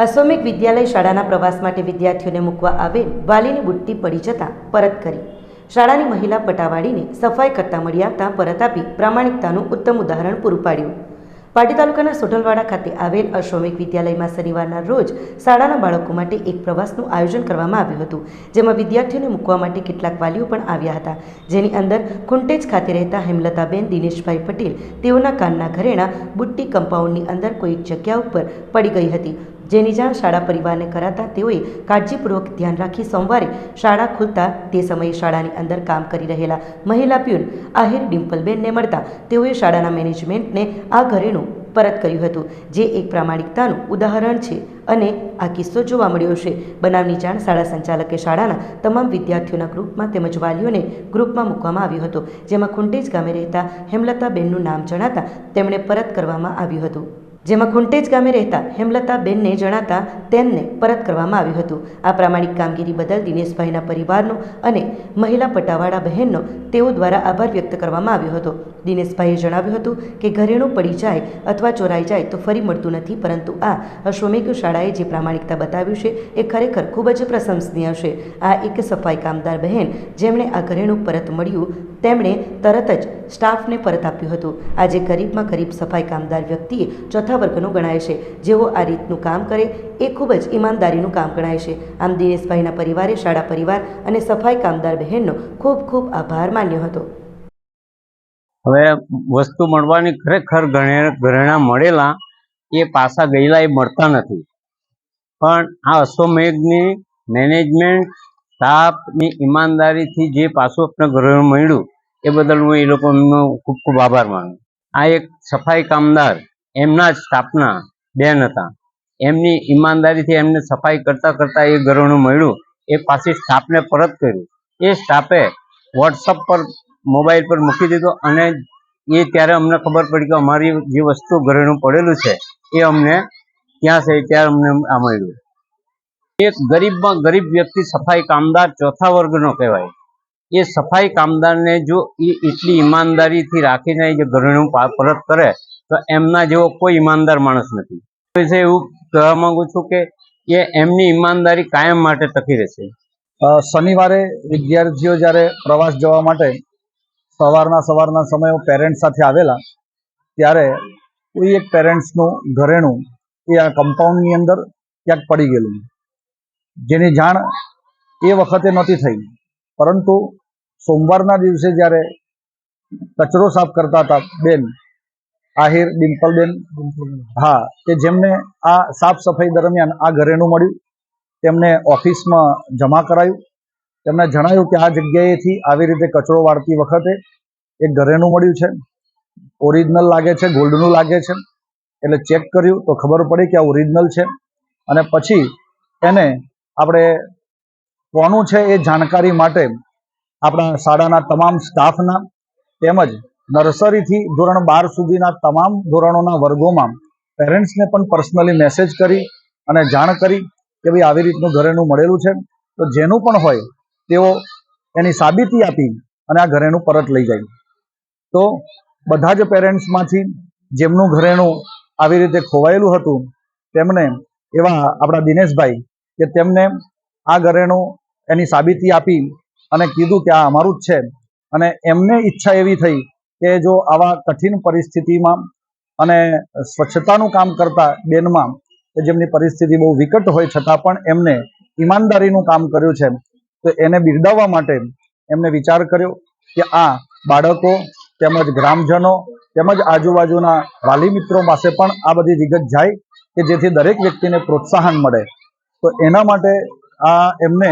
અશ્વમેઘ વિદ્યાલય શાળાના પ્રવાસ માટે વિદ્યાર્થીઓને મૂકવા આવેલ વાલીની બુટ્ટી પડી જતાં પરત કરી. શાળાની મહિલા પટાવાળીને સફાઈ કરતા મળી આવતા પરત આપી પ્રામાણિકતાનું ઉત્તમ ઉદાહરણ પૂરું પાડ્યું. પાટી તાલુકાના સોઢલવાડા ખાતે આવેલ અશ્વમેઘ વિદ્યાલયમાં શનિવારના રોજ શાળાના બાળકો માટે એક પ્રવાસનું આયોજન કરવામાં આવ્યું હતું, જેમાં વિદ્યાર્થીઓને મૂકવા માટે કેટલાક વાલીઓ પણ આવ્યા હતા, જેની અંદર કુંટેજ ખાતે રહેતા હેમલતાબેન દિનેશભાઈ પટેલ તેઓના કાનના ઘરેણા બુટ્ટી કમ્પાઉન્ડની અંદર કોઈ જગ્યા ઉપર પડી ગઈ હતી, જેની જાણ શાળા પરિવારને કરાતા તેઓએ કાળજીપૂર્વક ધ્યાન રાખી સોમવારે શાળા ખુલતા તે સમયે શાળાની અંદર કામ કરી રહેલા મહિલા પ્યુન આહિર ડિમ્પલબેનને મળતા તેઓએ શાળાના મેનેજમેન્ટને આ ઘરેણું પરત કર્યું હતું, જે એક પ્રામાણિકતાનું ઉદાહરણ છે અને આ કિસ્સો જોવા મળ્યો છે. બનાવની જાણ શાળા સંચાલકે શાળાના તમામ વિદ્યાર્થીઓના ગ્રુપમાં તેમજ વાલીઓને ગ્રુપમાં મૂકવામાં આવ્યો હતો, જેમાં ખુંટેજ ગામે રહેતા હેમલતાબેનનું નામ જણાતા તેમણે પરત કરવામાં આવ્યું હતું. તેમને પરત કરવામાં આવ્યું હતું. આ પ્રામાણિક કામગીરી બદલ દિનેશભાઈના પરિવારનો અને મહિલા પટાવાળા બહેનનો તેઓ દ્વારા આભાર વ્યક્ત કરવામાં આવ્યો હતો. દિનેશભાઈએ જણાવ્યું હતું કે ઘરેણું પડી જાય અથવા ચોરાઈ જાય તો ફરી મળતું નથી, પરંતુ આ અશ્વમેઘ શાળાએ જે પ્રામાણિકતા બતાવ્યું છે એ ખરેખર ખૂબ જ પ્રશંસનીય છે. આ એક સફાઈ કામદાર બહેન જેમણે આ ઘરેણું પરત મળ્યું તેમણે તરત જ સ્ટાફને પરત આપ્યું હતું. આજે ગરીબમાં ગરીબ સફાઈ કામદાર વ્યક્તિએ ચોથા વર્ગનો ગણાય છે. જેઓ આ રીતનું કામ કરે એ ખૂબ જ ઈમાનદારીનું કામ ગણાય છે. આમ દિનેશભાઈના પરિવારે શાળા પરિવાર અને સફાઈ કામદાર બહેનનો ખૂબ ખૂબ આભાર માન્યો હતો. હવે વસ્તુ મળવાની ખરેખર ઘરેણા મળેલા એ પાછા ગયેલા એ મળતા નથી, પણ આ અશ્વમેઘની મેનેજમેન્ટ સ્ટાફની ઈમાનદારીથી જે પાછું આપણે ઘરેણું મળ્યું એ બદલ હું એ લોકોનો ખૂબ ખૂબ આભાર માનું. આ એક સફાઈ કામદાર એમના જ સ્ટાફના બેન હતા, એમની ઈમાનદારીથી એમને સફાઈ કરતાં કરતાં એ ઘરેણું મળ્યું એ પાછી સ્ટાફને પરત કર્યું. એ સ્ટાફે વોટ્સઅપ પર મોબાઈલ પર મૂકી દીધો અને એ ત્યારે અમને ખબર પડી કે અમારી જે વસ્તુ ઘરેણું પડેલું છે એ અમને ક્યાં છે ત્યારે અમને આ મળ્યું. એક ગરીબમાં ગરીબ વ્યક્તિ સફાઈ કામદાર ચોથા વર્ગનો કહેવાય. એ સફાઈ કામદારને જો એ એટલી ઈમાનદારીથી રાખીને જે ઘરેણું પરત કરે તો એમના જેવો કોઈ ઈમાનદાર માણસ નથી. એવું કહેવા માંગુ છું કે એ એમની ઈમાનદારી કાયમ માટે ટકી રહેશે. શનિવારે વિદ્યાર્થીઓ જ્યારે પ્રવાસ જવા માટે સવારના સમયે પેરેન્ટ્સ સાથે આવેલા ત્યારે કોઈ એક પેરેન્ટ્સનું ઘરેણું એ આ કમ્પાઉન્ડની અંદર ક્યાંક પડી ગયેલું, જેની જાણ એ વખતે નહોતી થઈ, પરંતુ સોમવારના દિવસે જ્યારે કચરો સાફ કરતા હતા બેન આહિર ડિમ્પલબેન, હા, કે જેમને આ સાફ સફાઈ દરમિયાન આ ઘરેણું મળ્યું, તેમને ઓફિસમાં જમા કરાયું. તેમને જણાવ્યું કે આ જગ્યાએથી આવી રીતે કચરો વાળતી વખતે એક ઘરેણું મળ્યું છે, ઓરિજિનલ લાગે છે, ગોલ્ડનું લાગે છે. એટલે ચેક કર્યું તો ખબર પડી કે આ ઓરિજિનલ છે, અને પછી એને આપણે કોનું છે એ જાણકારી માટે આપણા શાળાના તમામ સ્ટાફના તેમજ નર્સરીથી ધોરણ 12 સુધીના તમામ ધોરણોના વર્ગોમાં પેરેન્ટ્સને પણ પર્સનલી મેસેજ કરી અને જાણ કરી કે ભાઈ આવી રીતનું ઘરેણું મળેલું છે, તો જેનું પણ હોય તેઓ એની સાબિતી આપી અને આ ઘરેણું પરત લઈ જાય. તો બધા જ પેરેન્ટ્સમાંથી જેમનું ઘરેણું આવી રીતે ખોવાયેલું હતું તેમને એવા આપણા દિનેશભાઈ કે તેમને આ ઘરેણું એની સાબિતી આપી અને કીધું કે આ અમારું જ છે. અને એમને ઈચ્છા એવી થઈ કે જો આવા કઠિન પરિસ્થિતિમાં અને સ્વચ્છતાનું કામ કરતા બેનમાં કે જેમની પરિસ્થિતિ બહુ વિકટ હોય છતાં પણ એમને ઈમાનદારીનું કામ કર્યું છે, તો એને બિરદાવવા માટે એમને વિચાર કર્યો કે આ બાળકો તેમજ ગ્રામજનો તેમજ આજુબાજુના વાલી મિત્રો પાસે પણ આ બધી વિગત જાય કે જેથી દરેક વ્યક્તિને પ્રોત્સાહન મળે. તો એના માટે આ એમને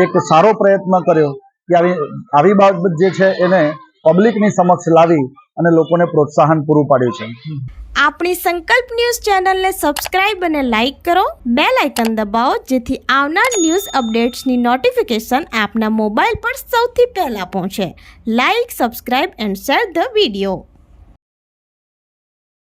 એક સારો પ્રયત્ન કર્યો કે આવી બાબત જે છે એને પબ્લિકની સમક્ષ લાવી અને લોકોને પ્રોત્સાહન પૂરું પાડ્યું છે. આપણી સંકલ્પ ન્યૂઝ ચેનલને સબસ્ક્રાઇબ અને લાઇક કરો, બેલ આઇકન દબાવો, જેથી આવનાર ન્યૂઝ અપડેટ્સની નોટિફિકેશન આપના મોબાઈલ પર સૌથી પહેલા પહોંચે. Like, subscribe and share the video.